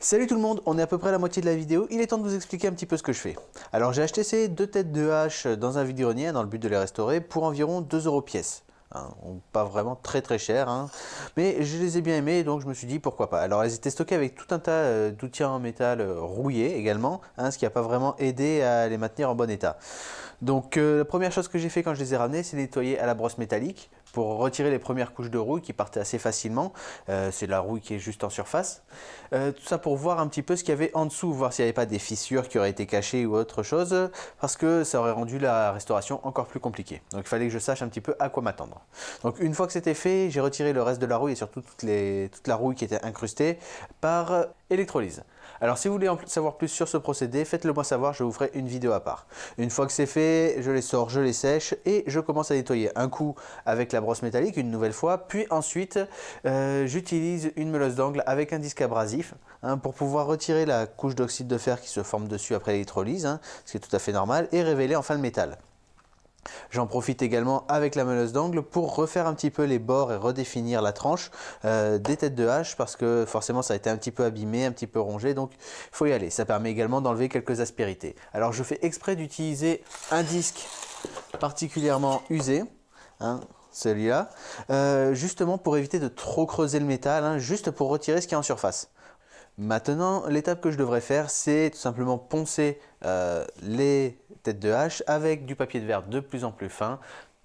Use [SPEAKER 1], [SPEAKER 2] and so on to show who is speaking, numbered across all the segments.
[SPEAKER 1] Salut tout le monde, on est à peu près à la moitié de la vidéo, il est temps de vous expliquer un petit peu ce que je fais. Alors j'ai acheté ces deux têtes de hache dans un vide-grenier dans le but de les restaurer pour environ 2 € pièce. Hein, pas vraiment très cher, hein, mais je les ai bien aimés donc je me suis dit pourquoi pas. Alors elles étaient stockées avec tout un tas d'outils en métal rouillés également, hein, ce qui n'a pas vraiment aidé à les maintenir en bon état. Donc la première chose que j'ai fait quand je les ai ramenés, c'est nettoyer à la brosse métallique pour retirer les premières couches de rouille qui partaient assez facilement. C'est la rouille qui est juste en surface. Tout ça pour voir un petit peu ce qu'il y avait en dessous, voir s'il n'y avait pas des fissures qui auraient été cachées ou autre chose, parce que ça aurait rendu la restauration encore plus compliquée. Donc il fallait que je sache un petit peu à quoi m'attendre. Donc une fois que c'était fait, j'ai retiré le reste de la rouille et surtout toute la rouille qui était incrustée par électrolyse. Alors si vous voulez en savoir plus sur ce procédé, faites-le moi savoir, je vous ferai une vidéo à part. Une fois que c'est fait, je les sors, je les sèche et je commence à nettoyer un coup avec la brosse métallique une nouvelle fois, puis ensuite j'utilise une meuleuse d'angle avec un disque abrasif pour pouvoir retirer la couche d'oxyde de fer qui se forme dessus après l'électrolyse, ce qui est tout à fait normal, et révéler enfin le métal. J'en profite également avec la meuleuse d'angle pour refaire un petit peu les bords et redéfinir la tranche des têtes de hache parce que forcément ça a été un petit peu abîmé, un petit peu rongé, donc il faut y aller. Ça permet également d'enlever quelques aspérités. Alors je fais exprès d'utiliser un disque particulièrement usé, celui-là, justement pour éviter de trop creuser le métal, juste pour retirer ce qui est en surface. Maintenant, l'étape que je devrais faire, c'est tout simplement poncer les têtes de hache avec du papier de verre de plus en plus fin.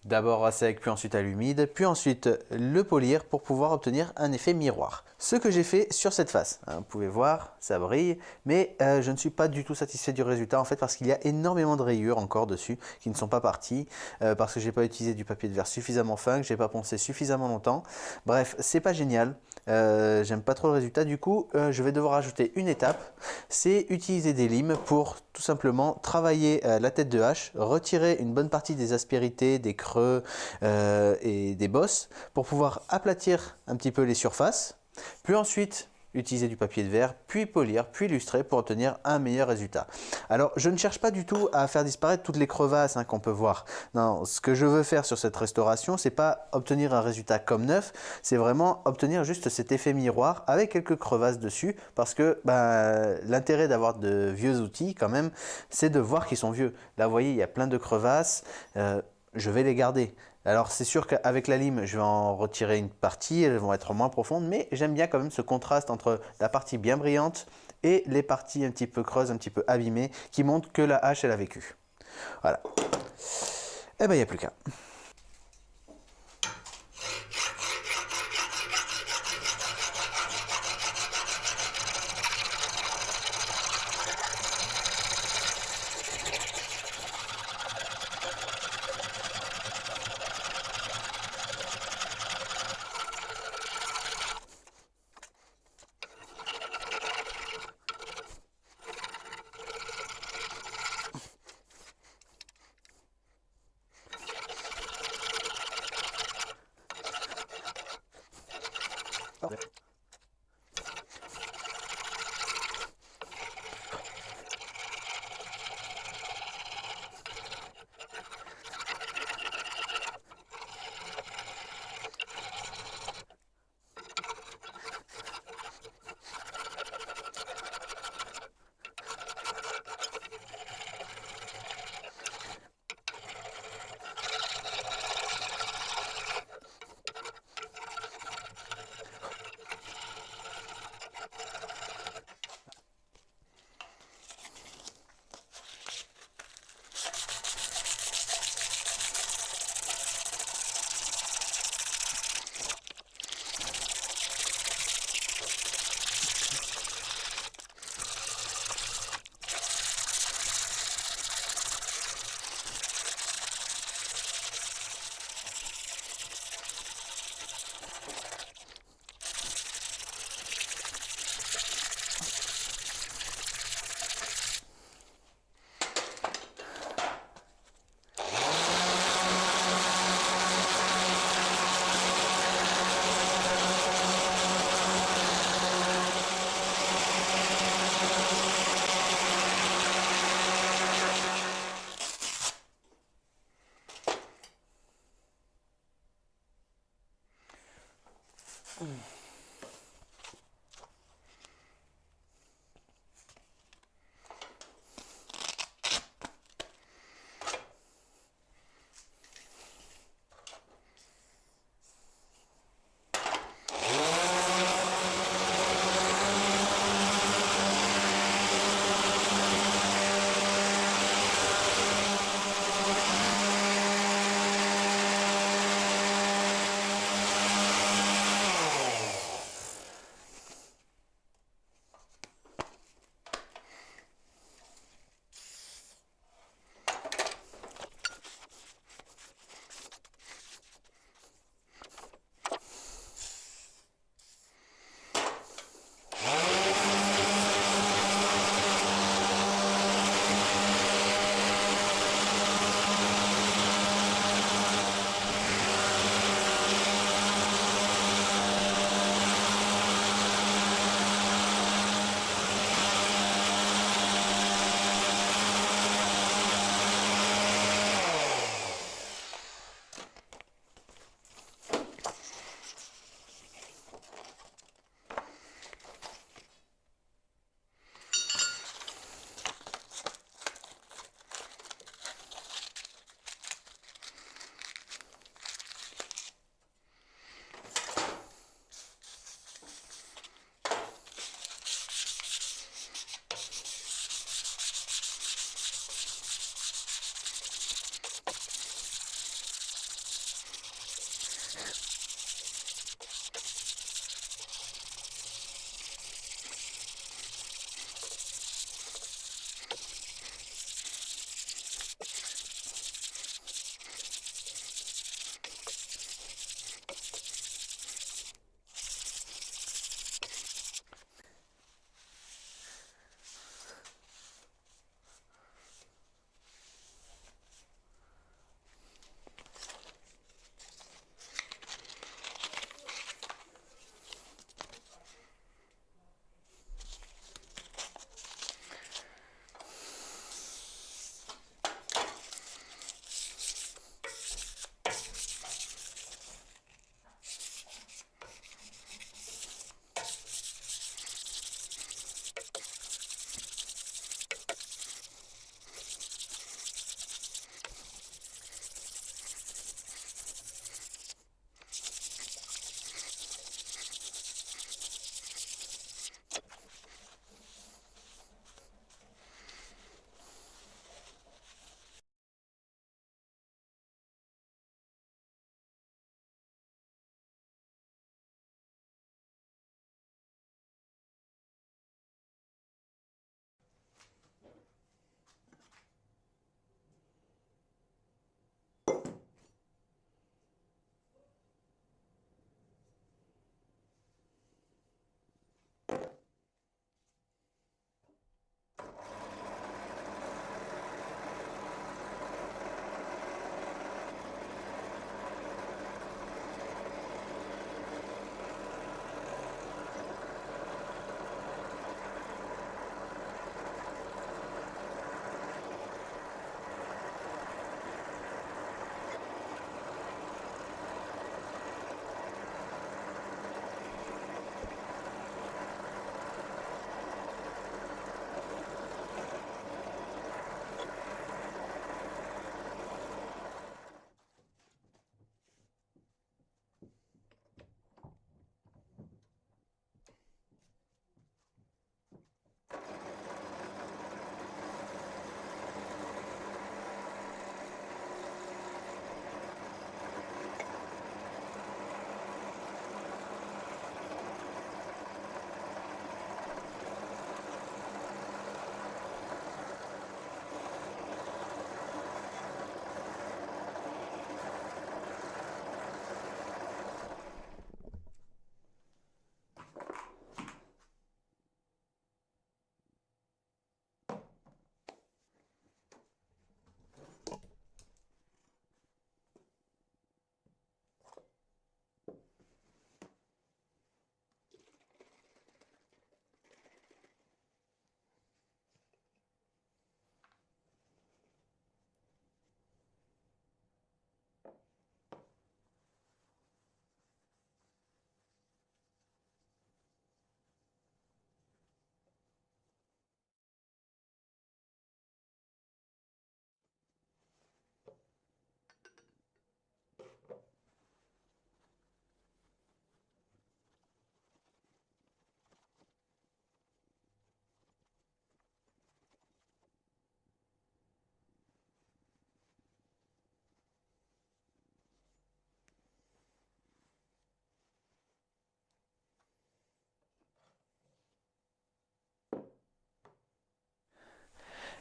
[SPEAKER 1] D'abord à sec, puis ensuite à l'humide, puis ensuite le polir pour pouvoir obtenir un effet miroir. Ce que j'ai fait sur cette face, vous pouvez voir, ça brille, mais je ne suis pas du tout satisfait du résultat en fait parce qu'il y a énormément de rayures encore dessus qui ne sont pas parties, parce que j'ai pas utilisé du papier de verre suffisamment fin, que j'ai pas poncé suffisamment longtemps. Bref, c'est pas génial, j'aime pas trop le résultat, du coup je vais devoir ajouter une étape, c'est utiliser des limes pour tout simplement travailler la tête de hache, retirer une bonne partie des aspérités, des creux et des bosses pour pouvoir aplatir un petit peu les surfaces, puis ensuite utiliser du papier de verre, puis polir, puis lustrer pour obtenir un meilleur résultat. Alors je ne cherche pas du tout à faire disparaître toutes les crevasses qu'on peut voir. Non, ce que je veux faire sur cette restauration, c'est pas obtenir un résultat comme neuf, c'est vraiment obtenir juste cet effet miroir avec quelques crevasses dessus, parce que l'intérêt d'avoir de vieux outils quand même, c'est de voir qu'ils sont vieux. Là vous voyez, il y a plein de crevasses, je vais les garder. Alors c'est sûr qu'avec la lime, je vais en retirer une partie, elles vont être moins profondes, mais j'aime bien quand même ce contraste entre la partie bien brillante et les parties un petit peu creuses, un petit peu abîmées, qui montrent que la hache, elle a vécu. Voilà. Et ben il n'y a plus qu'à.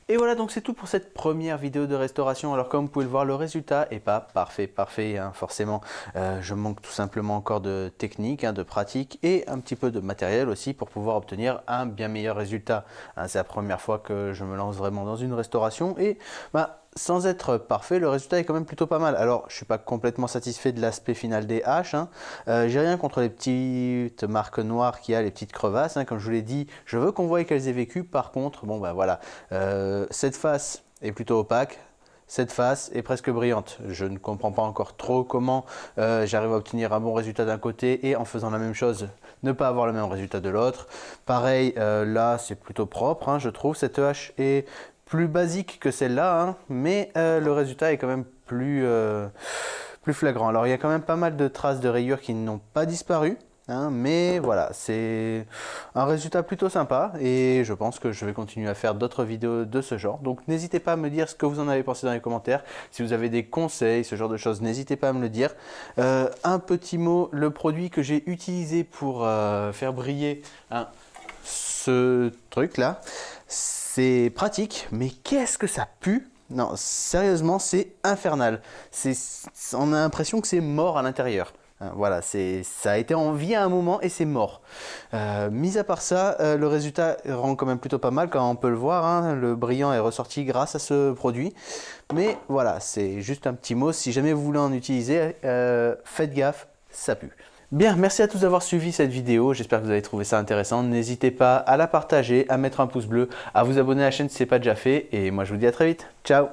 [SPEAKER 1] Et voilà, donc c'est tout pour cette première vidéo de restauration. Alors comme vous pouvez le voir, le résultat n'est pas parfait, hein, forcément. Je manque tout simplement encore de technique, hein, de pratique et un petit peu de matériel aussi pour pouvoir obtenir un bien meilleur résultat. Hein, c'est la première fois que je me lance vraiment dans une restauration et sans être parfait, le résultat est quand même plutôt pas mal. Alors, je ne suis pas complètement satisfait de l'aspect final des haches. Hein. J'ai rien contre les petites marques noires qu'il y a, les petites crevasses. Hein. Comme je vous l'ai dit, je veux qu'on voie qu'elles aient vécu. Par contre, bon voilà, cette face est plutôt opaque. Cette face est presque brillante. Je ne comprends pas encore trop comment j'arrive à obtenir un bon résultat d'un côté et en faisant la même chose, ne pas avoir le même résultat de l'autre. Pareil, là, c'est plutôt propre, hein, je trouve. Cette hache est plus basique que celle-là, hein, mais le résultat est quand même plus flagrant. Alors il y a quand même pas mal de traces de rayures qui n'ont pas disparu, hein, mais voilà, c'est un résultat plutôt sympa et je pense que je vais continuer à faire d'autres vidéos de ce genre. Donc n'hésitez pas à me dire ce que vous en avez pensé dans les commentaires. Si vous avez des conseils, ce genre de choses, n'hésitez pas à me le dire. Un petit mot, le produit que j'ai utilisé pour faire briller ce truc là, c'est pratique, mais qu'est-ce que ça pue? Non, sérieusement, c'est infernal. On a l'impression que c'est mort à l'intérieur. Voilà, ça a été en vie à un moment et c'est mort. Mis à part ça, le résultat rend quand même plutôt pas mal, comme on peut le voir. Hein, le brillant est ressorti grâce à ce produit. Mais voilà, c'est juste un petit mot. Si jamais vous voulez en utiliser, faites gaffe, ça pue. Bien, merci à tous d'avoir suivi cette vidéo, j'espère que vous avez trouvé ça intéressant. N'hésitez pas à la partager, à mettre un pouce bleu, à vous abonner à la chaîne si ce n'est pas déjà fait. Et moi je vous dis à très vite, ciao!